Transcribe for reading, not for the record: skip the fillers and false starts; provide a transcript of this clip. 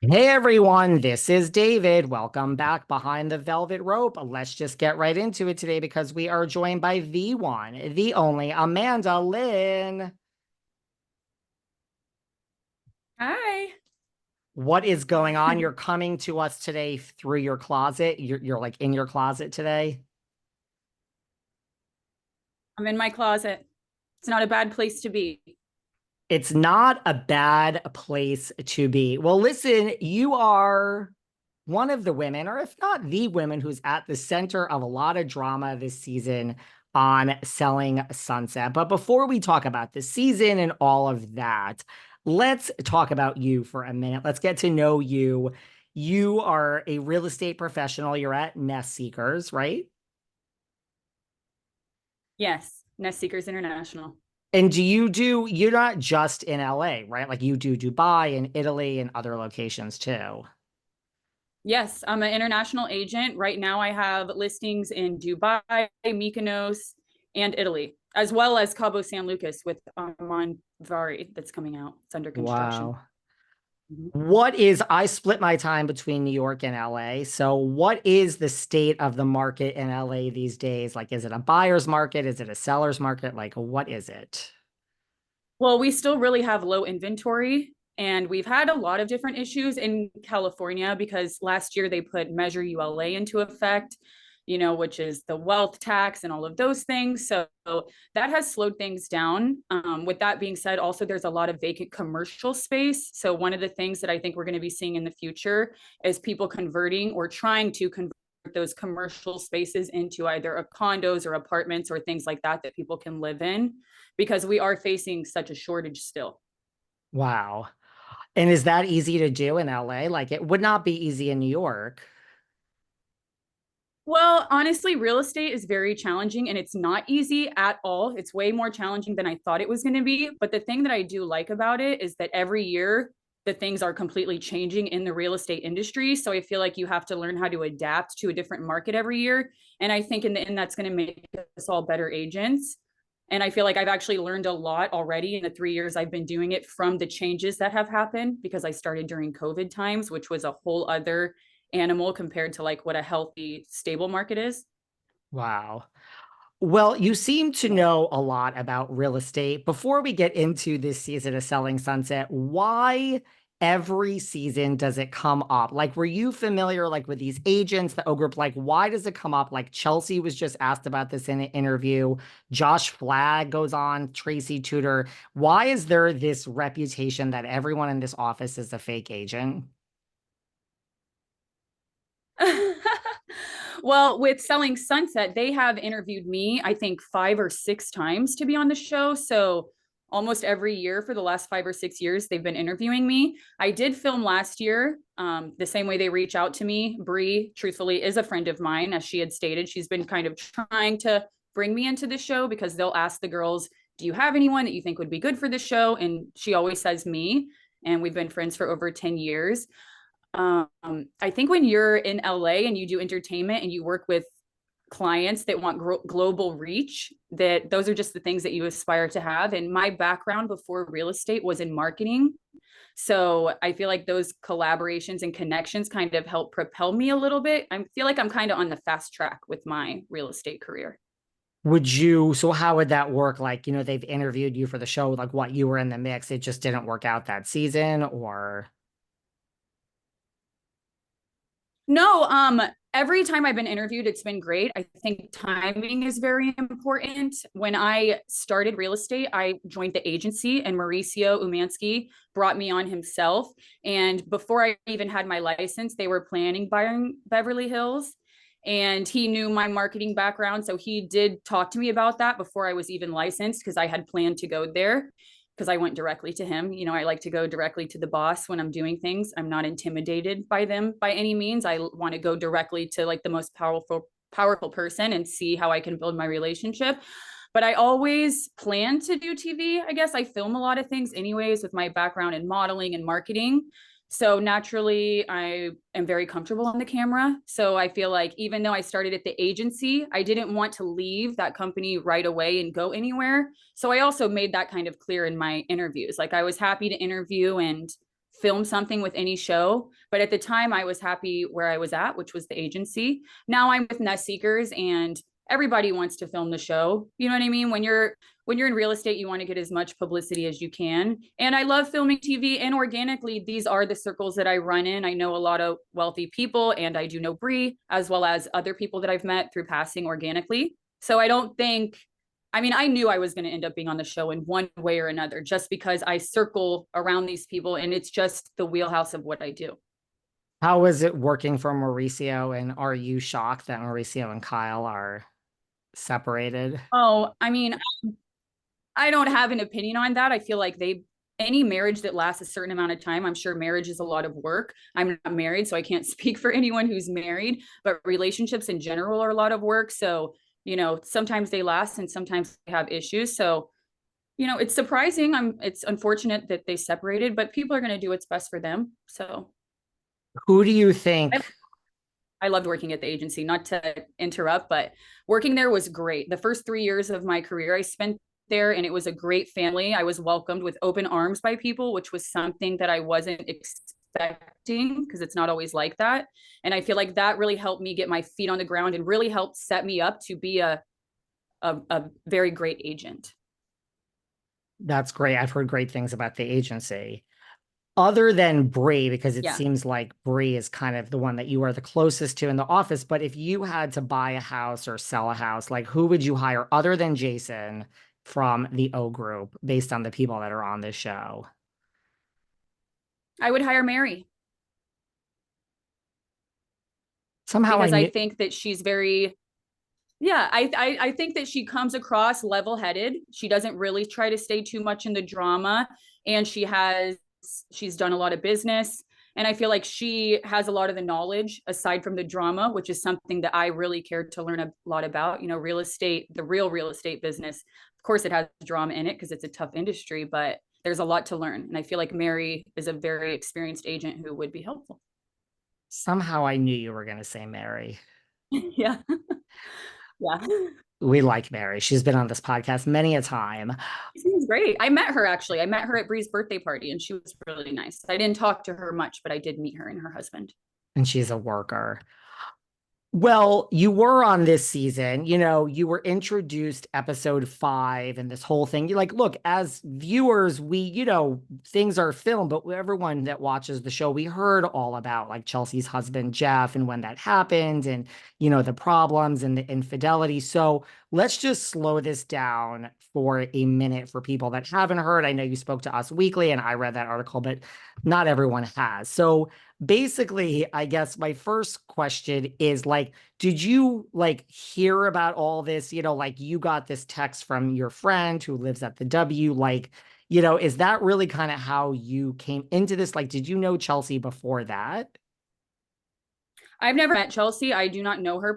Hey everyone, this is David. Welcome back behind the velvet rope. Let's just get right into it today because we are joined by the one, the only Amanda Lynn. Hi, What is going on? You're coming to us today through your closet. You're like in your closet today. I'm in my closet. It's not a bad place to be. It's not a bad place to be. Well, listen, you are one of the women, or if not the women, who's at the center of a lot of drama this season on Selling Sunset. But before we talk about the season and all of that, let's talk about you for a minute. Let's get to know you. You are a real estate professional. You're at Nest Seekers, right? Yes, Nest Seekers International. And you're not just in LA, right? Like you do Dubai and Italy and other locations too. Yes, I'm an international agent. Right now, I have listings in Dubai, Mykonos, and Italy, as well as Cabo San Lucas with Vari that's coming out. It's under construction. Wow. Mhm. I split my time between New York and LA. So what is the state of the market in LA these days? Like, is it a buyer's market? Is it a seller's market? Like, what is it? Well, we still really have low inventory, and we've had a lot of different issues in California because last year they put Measure ULA into effect, which is the wealth tax and all of those things. So that has slowed things down. With that being said, also there's a lot of vacant commercial space. So one of the things that I think we're going to be seeing in the future is people converting or trying to convert those commercial spaces into either a condos or apartments or things like that that people can live in because we are facing such a shortage still. Wow. And is that easy to do in LA? Like, it would not be easy in New York. Well, honestly, real estate is very challenging and it's not easy at all. It's way more challenging than I thought it was going to be. But the thing that I do like about it is that every year the things are completely changing in the real estate industry. So I feel like you have to learn how to adapt to a different market every year. And I think in the end, that's going to make us all better agents. And I feel like I've actually learned a lot already in the 3 years I've been doing it from the changes that have happened because I started during COVID times, which was a whole other animal compared to like what a healthy, stable market is. Wow. Well, you seem to know a lot about real estate. Before we get into this season of Selling Sunset, why every season does it come up? Like, were you familiar like with these agents, the O group? Like, why does it come up? Like Chelsea was just asked about this in an interview. Josh Flagg goes on, Tracy Tudor. Why is there this reputation that everyone in this office is a fake agent? Well, with Selling Sunset, they have interviewed me, I think, 5 or 6 times to be on the show. So almost every year for the last 5 or 6 years, they've been interviewing me. I did film last year, the same way they reach out to me. Bree, truthfully, is a friend of mine, as she had stated. She's been kind of trying to bring me into the show because they'll ask the girls, do you have anyone that you think would be good for the show? And she always says me. And we've been friends for over 10 years. I think when you're in LA and you do entertainment and you work with clients that want global reach, that those are just the things that you aspire to have. And my background before real estate was in marketing. So I feel like those collaborations and connections kind of help propel me a little bit. I feel like I'm kind of on the fast track with my real estate career. So how would that work? Like, they've interviewed you for the show, like what you were in the mix, it just didn't work out that season, or? No, every time I've been interviewed, it's been great. I think timing is very important. When I started real estate, I joined the agency and Mauricio Umansky brought me on himself. And before I even had my license, they were planning buying Beverly Hills. And he knew my marketing background. So he did talk to me about that before I was even licensed because I had planned to go there because I went directly to him. I like to go directly to the boss when I'm doing things. I'm not intimidated by them by any means. I want to go directly to like the most powerful person and see how I can build my relationship. But I always plan to do TV. I guess I film a lot of things anyways with my background in modeling and marketing. So naturally, I am very comfortable on the camera. So I feel like even though I started at the agency, I didn't want to leave that company right away and go anywhere. So I also made that kind of clear in my interviews. Like I was happy to interview and film something with any show. But at the time, I was happy where I was at, which was the agency. Now I'm with Nest Seekers, and everybody wants to film the show. You know what I mean? When you're in real estate, you want to get as much publicity as you can. And I love filming TV, and organically, these are the circles that I run in. I know a lot of wealthy people, and I do know Bree, as well as other people that I've met through passing organically. So I don't think, I mean, I knew I was going to end up being on the show in one way or another, just because I circle around these people and it's just the wheelhouse of what I do. How is it working for Mauricio? And are you shocked that Mauricio and Kyle are separated? Oh, I mean, I don't have an opinion on that. I feel like any marriage that lasts a certain amount of time, I'm sure marriage is a lot of work. I'm not married, so I can't speak for anyone who's married, but relationships in general are a lot of work. So, sometimes they last and sometimes they have issues. So, it's surprising. It's unfortunate that they separated, but people are going to do what's best for them. So Who do you think? I loved working at the agency, not to interrupt, but working there was great. The first 3 years of my career I spent there, and it was a great family. I was welcomed with open arms by people, which was something that I wasn't expecting, because it's not always like that. And I feel like that really helped me get my feet on the ground and really helped set me up to be a very great agent. That's great. I've heard great things about the agency. Other than Bree, because it Yeah. seems like Bree is kind of the one that you are the closest to in the office. But if you had to buy a house or sell a house, like who would you hire other than Jason from the O group based on the people that are on this show? I would hire Mary, Somehow I because I knew. think that she's very, yeah, I think that she comes across level-headed. She doesn't really try to stay too much in the drama, and she's done a lot of business, and I feel like she has a lot of the knowledge aside from the drama, which is something that I really cared to learn a lot about. Real estate, the real real estate business. Of course, it has drama in it because it's a tough industry, but there's a lot to learn, and I feel like Mary is a very experienced agent who would be helpful. Somehow I knew you were going to say Mary. Yeah. Yeah. We like Mary. She's been on this podcast many a time, She seems great. I met her actually. I met her at Bree's birthday party, and she was really nice. I didn't talk to her much, but I did meet her and her husband. and she's a worker. Well, you were on this season, you were introduced episode 5 and this whole thing. You're like, look, as viewers, things are filmed, but everyone that watches the show, we heard all about like Chelsea's husband, Jeff, and when that happened and, the problems and the infidelity. So let's just slow this down for a minute for people that haven't heard. I know you spoke to Us Weekly and I read that article, but not everyone has. So basically, I guess my first question is like, did you like hear about all this? Like you got this text from your friend who lives at the W, like, is that really kind of how you came into this? Like, did you know Chelsea before that? I've never met Chelsea. I do not know her